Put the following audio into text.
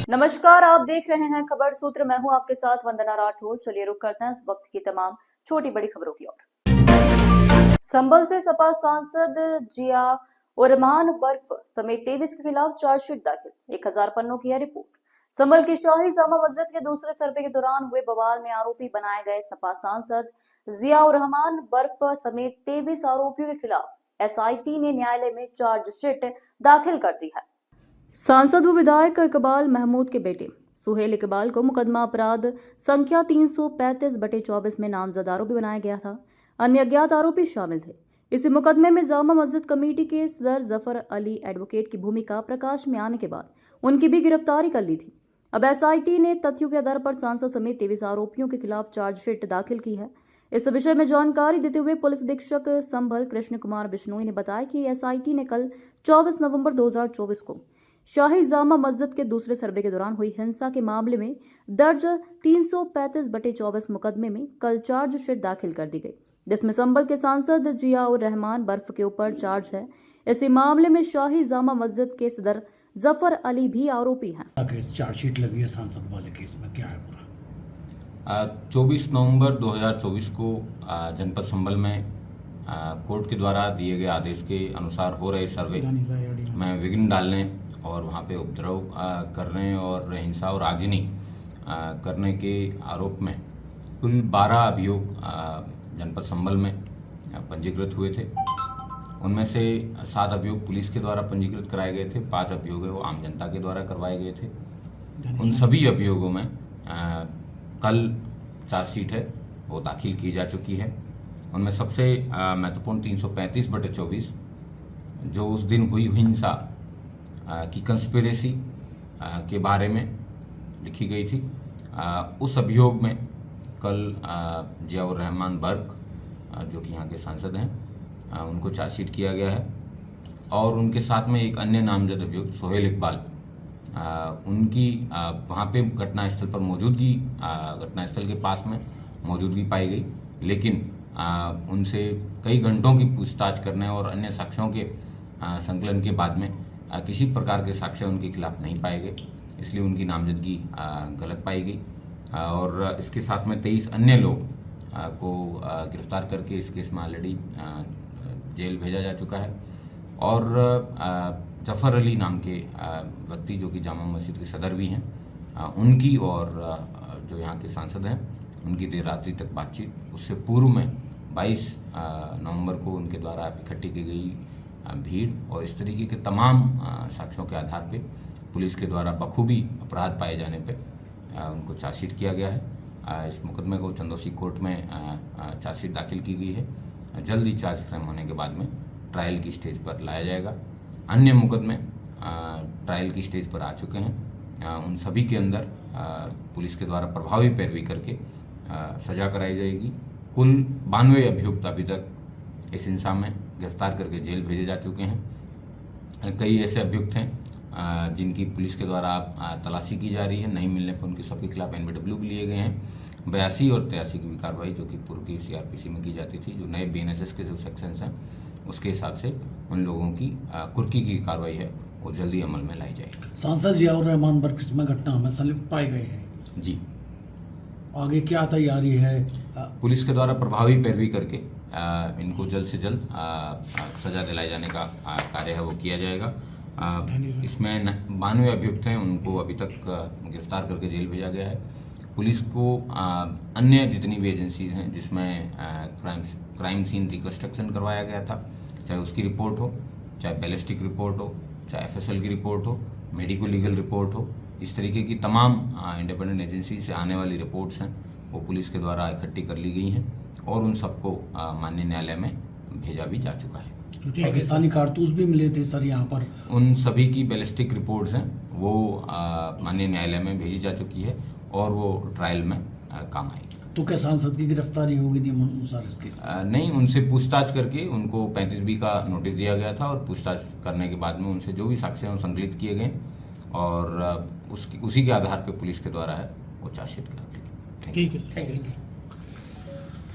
नमस्कार, आप देख रहे हैं खबर सूत्र। मैं हूं आपके साथ वंदना राठौर। चलिए रुक करते हैं इस वक्त की तमाम छोटी बड़ी खबरों की ओर। संभल से सपा सांसद जिया उर्रहमान बर्फ समेत 23 के खिलाफ चार्जशीट दाखिल। 1000 पन्नों की है रिपोर्ट। संभल की शाही जामा मस्जिद के दूसरे सर्वे के दौरान हुए बवाल में आरोपी बनाए गए सपा सांसद जिया उर्रहमान बर्फ समेत 23 आरोपियों के खिलाफ एसआईटी ने न्यायालय में चार्जशीट दाखिल कर दी है। सांसद व विधायक इकबाल महमूद के बेटे सुहेल इकबाल को मुकदमा अपराध संख्या 335/24 में नामजद आरोपी बनाया गया था। अन्य अज्ञात आरोपी शामिल थे। इसी मुकदमे में जामा मस्जिद कमेटी के सदर जफर अली एडवोकेट की भूमिका प्रकाश में आने के बाद उनकी भी गिरफ्तारी कर ली थी। अब एसआईटी ने तथ्यों के आधार पर सांसद समेत 23 आरोपियों के खिलाफ चार्जशीट दाखिल की है। इस विषय में जानकारी देते हुए पुलिस अधीक्षक संभल कृष्ण कुमार बिश्नोई ने बताया कि एसआईटी ने कल 24 नवंबर 2024 को शाही जामा मस्जिद के दूसरे सर्वे के दौरान हुई हिंसा के मामले में दर्ज 335/24 मुकदमे में कल चार्जशीट दाखिल कर दी गई, जिसमें संभल के सांसद जिया उर रहमान बर्फ के ऊपर चार्ज है। इसी मामले में शाही जामा मस्जिद के सदर जफर अली भी आरोपी हैं। चार्जशीट लगी है सांसद वाले केस में, क्या है पूरा? 24 नवंबर 2024 को जनपद संभल में कोर्ट के द्वारा दिए गए आदेश के अनुसार हो रहे सर्वे में विघ्न डालने और वहाँ पे उपद्रव करने और हिंसा और आगजनी करने के आरोप में कुल 12 अभियोग जनपद संभल में पंजीकृत हुए थे। उनमें से 7 अभियोग पुलिस के द्वारा पंजीकृत कराए गए थे, 5 अभियोग वो आम जनता के द्वारा करवाए गए थे। उन सभी अभियोगों में कल चार्जशीट है वो दाखिल की जा चुकी है। उनमें सबसे महत्वपूर्ण 335/24 जो उस दिन हुई हिंसा की कंस्पिरेसी के बारे में लिखी गई थी। उस अभियोग में कल जिया उर रहमान बर्क जो कि यहाँ के सांसद हैं उनको चार्जशीट किया गया है और उनके साथ में एक अन्य नामजद अभियुक्त सुहेल इकबाल उनकी वहाँ पे घटनास्थल पर मौजूदगी घटनास्थल के पास में मौजूदगी पाई गई, लेकिन उनसे कई घंटों की पूछताछ करने और अन्य साक्ष्यों के संकलन के बाद में किसी प्रकार के साक्ष्य उनके खिलाफ नहीं पाए गए, इसलिए उनकी नामजदगी गलत पाई गई और इसके साथ में 23 अन्य लोग को गिरफ्तार करके इस केस में ऑलरेडी जेल भेजा जा चुका है और जफर अली नाम के व्यक्ति जो कि जामा मस्जिद के सदर भी हैं उनकी और जो यहाँ के सांसद हैं उनकी देर रात्रि तक बातचीत, उससे पूर्व में 22 नवंबर को उनके द्वारा इकट्ठी की गई भीड़ और इस तरीके के तमाम साक्ष्यों के आधार पे पुलिस के द्वारा बखूबी अपराध पाए जाने पे उनको चार्जशीट किया गया है। इस मुकदमे को चंदौसी कोर्ट में चार्जशीट दाखिल की गई है। जल्द ही चार्ज फ्रेम होने के बाद में ट्रायल की स्टेज पर लाया जाएगा। अन्य मुकदमे ट्रायल की स्टेज पर आ चुके हैं। उन सभी के अंदर पुलिस के द्वारा प्रभावी पैरवी करके सजा कराई जाएगी। कुल 92 अभियुक्त अभी तक इस हिंसा में गिरफ्तार करके जेल भेजे जा चुके हैं। कई ऐसे अभियुक्त हैं जिनकी पुलिस के द्वारा तलाशी की जा रही है, नहीं मिलने पर उनके सबके खिलाफ एनबीडब्ल्यू भी लिए गए हैं। 82 और 83 की भी कार्रवाई जो कि पूर्व की सीआरपीसी में की जाती थी, जो नए बीएनएसएस के जो सेक्शंस हैं उसके हिसाब से उन लोगों की कुर्की की कार्रवाई है वो जल्दी अमल में लाई जाएगी। सांसद जिया उर रहमान बर्क इसमें घटना में संलिप्त पाए गए हैं जी। आगे क्या तैयारी है? पुलिस के द्वारा प्रभावी पैरवी करके इनको जल्द से जल्द सजा दिलाए जाने का कार्य है वो किया जाएगा। इसमें 92 अभियुक्त हैं, उनको अभी तक गिरफ्तार करके जेल भेजा गया है। पुलिस को अन्य जितनी भी एजेंसीज हैं जिसमें क्राइम सीन रिकंस्ट्रक्शन करवाया गया था, चाहे उसकी रिपोर्ट हो, चाहे बैलिस्टिक रिपोर्ट हो, चाहे एफएसएल की रिपोर्ट हो, मेडिको लीगल रिपोर्ट हो, इस तरीके की तमाम इंडिपेंडेंट एजेंसी से आने वाली रिपोर्ट्स हैं वो पुलिस के द्वारा इकट्ठी कर ली गई हैं और उन सबको माननीय न्यायालय में भेजा भी जा चुका है। पाकिस्तानी कारतूस भी मिले थे सर यहाँ पर, उन सभी की बैलिस्टिक रिपोर्ट्स हैं वो माननीय न्यायालय में भेजी जा चुकी है और वो ट्रायल में काम आएगी। तो क्या सांसद की गिरफ्तारी होगी नियम अनुसार इस केस में? नहीं, उनसे पूछताछ करके उनको 35B का नोटिस दिया गया था और पूछताछ करने के बाद में उनसे जो भी साक्ष्य हैं संकलित किए गए और उसी के आधार पर पुलिस के द्वारा है वो चार्जशीट कर दी। ठीक है।